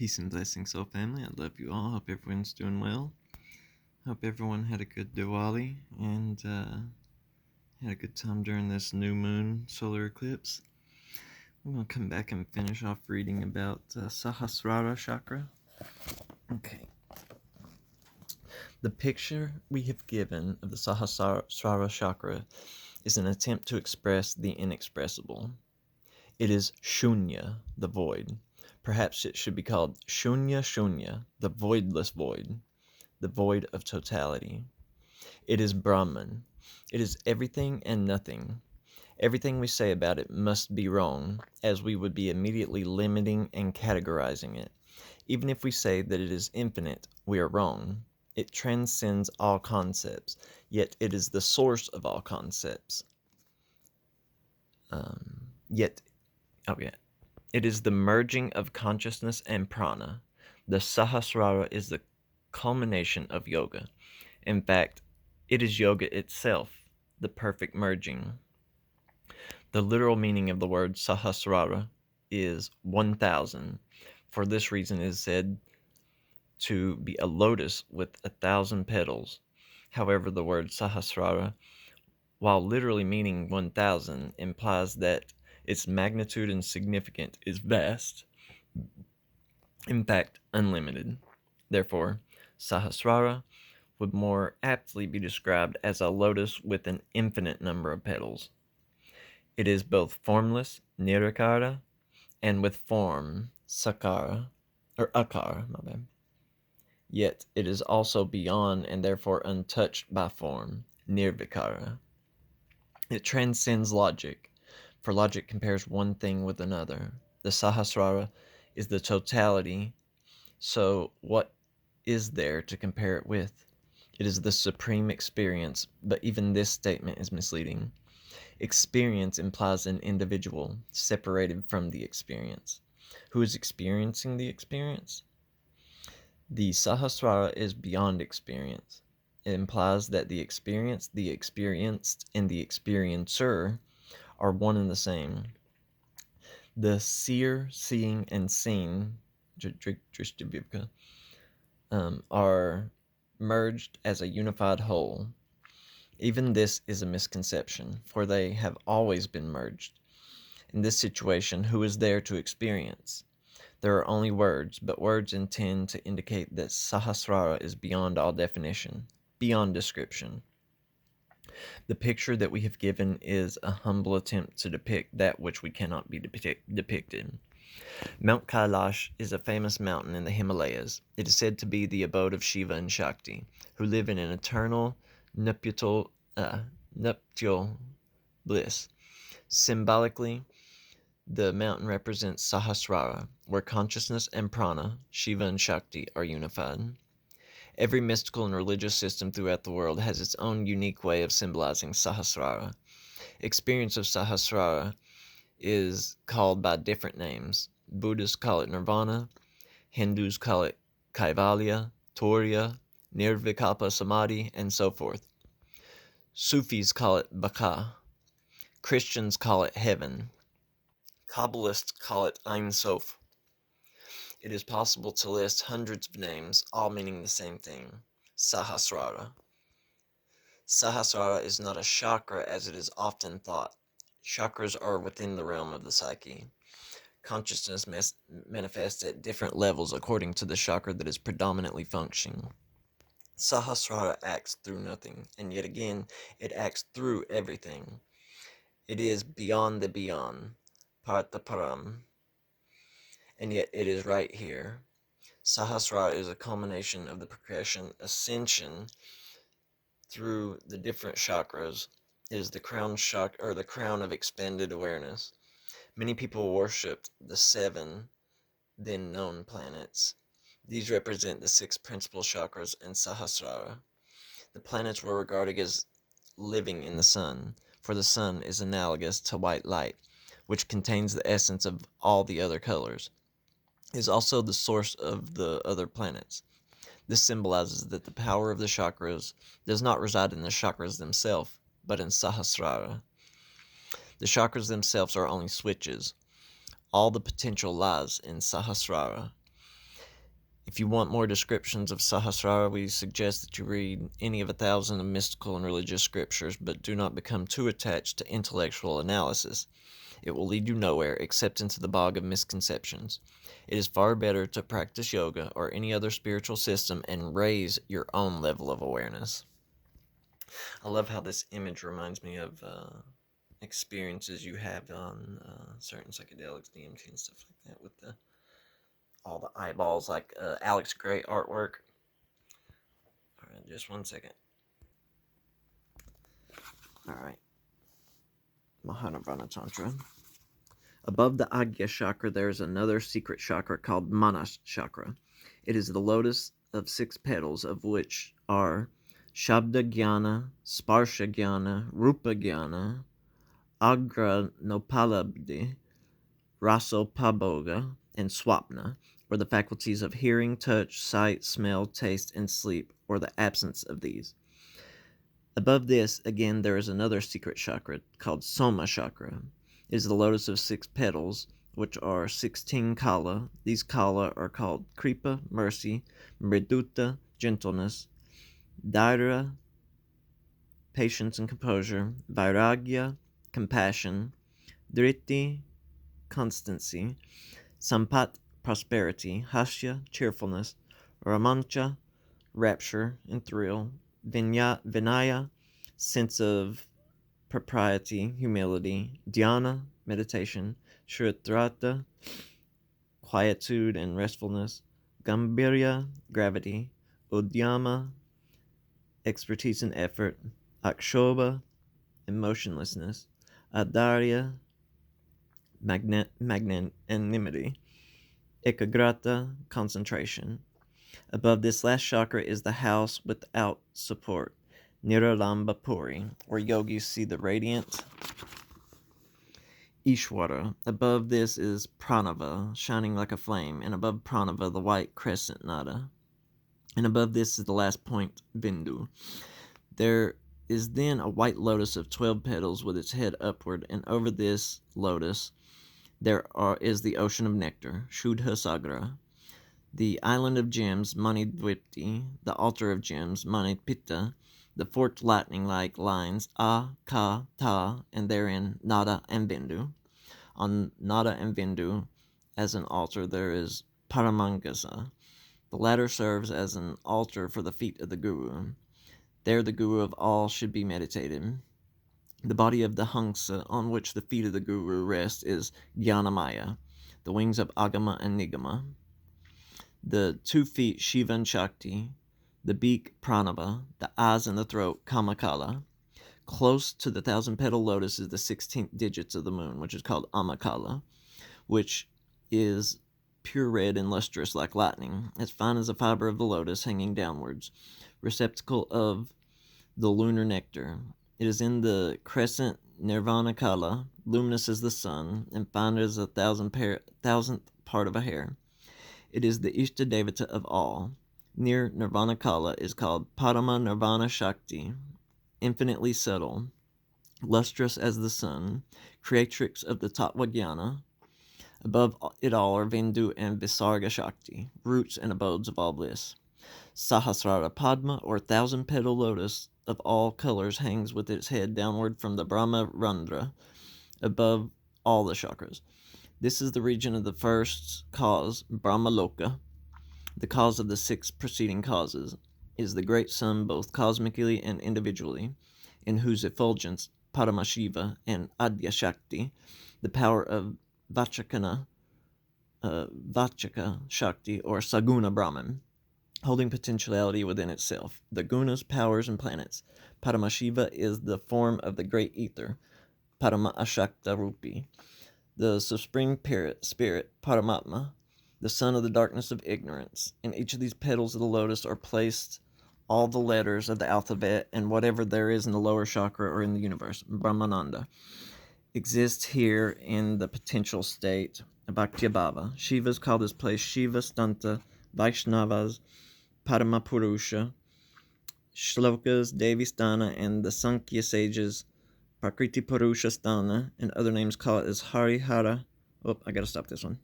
Peace and blessings, soul family. I love you all. Hope everyone's doing well. Hope everyone had a good Diwali and had a good time during this new moon solar eclipse. We're going to come back and finish off reading about Sahasrara Chakra. Okay. The picture we have given of the Sahasrara Chakra is an attempt to express the inexpressible. It is Shunya, the void. Perhaps it should be called Shunya Shunya, the voidless void, the void of totality. It is Brahman. It is everything and nothing. Everything we say about it must be wrong, as we would be immediately limiting and categorizing it. Even if we say that it is infinite, we are wrong. It transcends all concepts, yet it is the source of all concepts. It is the merging of consciousness and prana. The Sahasrara is the culmination of yoga. In fact, it is yoga itself, the perfect merging. The literal meaning of the word Sahasrara is 1,000. For this reason, it is said to be a lotus with 1,000 petals. However, the word Sahasrara, while literally meaning 1,000, implies that its magnitude and significance is vast, in fact, unlimited. Therefore, Sahasrara would more aptly be described as a lotus with an infinite number of petals. It is both formless, nirakara, and with form, sakara, or akara, my bad. Yet it is also beyond and therefore untouched by form, nirvikara. It transcends logic, for logic compares one thing with another. The Sahasrara is the totality, so what is there to compare it with? It is the supreme experience, but even this statement is misleading. Experience implies an individual separated from the experience. Who is experiencing the experience? The Sahasrara is beyond experience. It implies that the experience, the experienced, and the experiencer are one and the same. The seer, seeing, and seen are merged as a unified whole. Even this is a misconception, for they have always been merged. In this situation, who is there to experience? There are only words, but words intend to indicate that Sahasrara is beyond all definition, beyond description. The picture that we have given is a humble attempt to depict that which we cannot be depicted. Mount Kailash is a famous mountain in the Himalayas. It is said to be the abode of Shiva and Shakti, who live in an eternal nuptial bliss. Symbolically, the mountain represents Sahasrara, where consciousness and prana, Shiva and Shakti, are unified. Every mystical and religious system throughout the world has its own unique way of symbolizing Sahasrara. Experience of Sahasrara is called by different names. Buddhists call it Nirvana, Hindus call it Kaivalya, Turiya, Nirvikalpa Samadhi, and so forth. Sufis call it Baka. Christians call it heaven. Kabbalists call it Ein Sof. It is possible to list hundreds of names, all meaning the same thing, Sahasrara. Sahasrara is not a chakra as it is often thought. Chakras are within the realm of the psyche. Consciousness manifests at different levels according to the chakra that is predominantly functioning. Sahasrara acts through nothing, and yet again, it acts through everything. It is beyond the beyond, Partaparam, and yet it is right here. Sahasrara is a culmination of the progression, ascension through the different chakras. It is the crown chakra, or the crown of expanded awareness. Many people worshipped the 7 then known planets. These represent the 6 principal chakras in Sahasrara. The planets were regarded as living in the sun, for the sun is analogous to white light, which contains the essence of all the other colors. It is also the source of the other planets. This symbolizes that the power of the chakras does not reside in the chakras themselves, but in Sahasrara. The chakras themselves are only switches. All the potential lies in Sahasrara. If you want more descriptions of Sahasrara, we suggest that you read any of 1,000 of mystical and religious scriptures, but do not become too attached to intellectual analysis. It will lead you nowhere except into the bog of misconceptions. It is far better to practice yoga or any other spiritual system and raise your own level of awareness. I love how this image reminds me of experiences you have on certain psychedelics, DMT and stuff like that, with all the eyeballs, like Alex Gray artwork. All right, just 1 second. All right. Mahanavana Tantra. Above the Agya chakra, there is another secret chakra called Manas chakra. It is the lotus of 6 petals, of which are Shabda Jnana, Sparsha Jnana, Rupa Jnana, Agra Nopalabdi, Rasopabhoga, and Swapna, or the faculties of hearing, touch, sight, smell, taste, and sleep, or the absence of these. Above this, again, there is another secret chakra called Soma chakra. It is the lotus of 6 petals, which are 16 kala. These kala are called Kripa, mercy, Mriduta, gentleness, Dhaira, patience and composure, Vairagya, compassion, Driti, constancy, Sampat, prosperity, Hasya, cheerfulness, Ramancha, rapture and thrill, Vinaya, sense of propriety, humility, Dhyana, meditation, Shrutrata, quietude and restfulness, Gambhirya, gravity, Udyama, expertise and effort, Akshobha, emotionlessness, Adarya, magnanimity, Ekagrata, concentration. Above this last chakra is the house without support, Niralamba Puri, where yogis see the radiant Ishwara. Above this is Pranava, shining like a flame, and above Pranava, the white crescent nada. And above this is the last point, Bindu. There is then a white lotus of 12 petals with its head upward, and over this lotus is the ocean of nectar, Shuddha Sagra. The island of gems, Manidvipti, the altar of gems, Manidpitta, the forked lightning-like lines, A, Ka, Ta, and therein Nada and Bindu. On Nada and Bindu, as an altar, there is Paramangasa. The latter serves as an altar for the feet of the Guru. There the Guru of all should be meditated. The body of the Hangsa, on which the feet of the Guru rest, is Jnanamaya, the wings of Agama and Nigama. The 2 feet, Shiva and Shakti, the beak, Pranava, the eyes and the throat, Kamakala. Close to the 1,000-petal lotus is the 16th digits of the moon, which is called Amakala, which is pure red and lustrous like lightning, as fine as a fiber of the lotus hanging downwards, receptacle of the lunar nectar. It is in the crescent Nirvana Kala, luminous as the sun, and fine as a 1,000th part of a hair. It is the Ishta Devata of all. Near Nirvana Kala is called Parama Nirvana Shakti, infinitely subtle, lustrous as the sun, creatrix of the Tattva Jnana. Above it all are Vindu and Visarga Shakti, roots and abodes of all bliss. Sahasrara Padma, or 1,000-petal lotus of all colors, hangs with its head downward from the Brahma Randra, above all the chakras. This is the region of the first cause, Brahmaloka. The cause of the 6 preceding causes is the great sun, both cosmically and individually, in whose effulgence Paramashiva and Adya Shakti, the power of Vachaka Shakti, or Saguna Brahman, holding potentiality within itself, the gunas, powers, and planets. Paramashiva is the form of the great ether, Parama Ashakta Rupi, the supreme spirit, Paramatma, the son of the darkness of ignorance. In each of these petals of the lotus are placed all the letters of the alphabet, and whatever there is in the lower chakra or in the universe, Brahmananda, exists here in the potential state, Bhaktyabhava. Shivas call this place Shiva Stanta, Vaishnavas, Paramapurusha, Shlokas, Devi Sthana, and the Sankhya sages, Prakriti Purusha Sthana, and other names call it as Harihara. Oh, I gotta stop this one.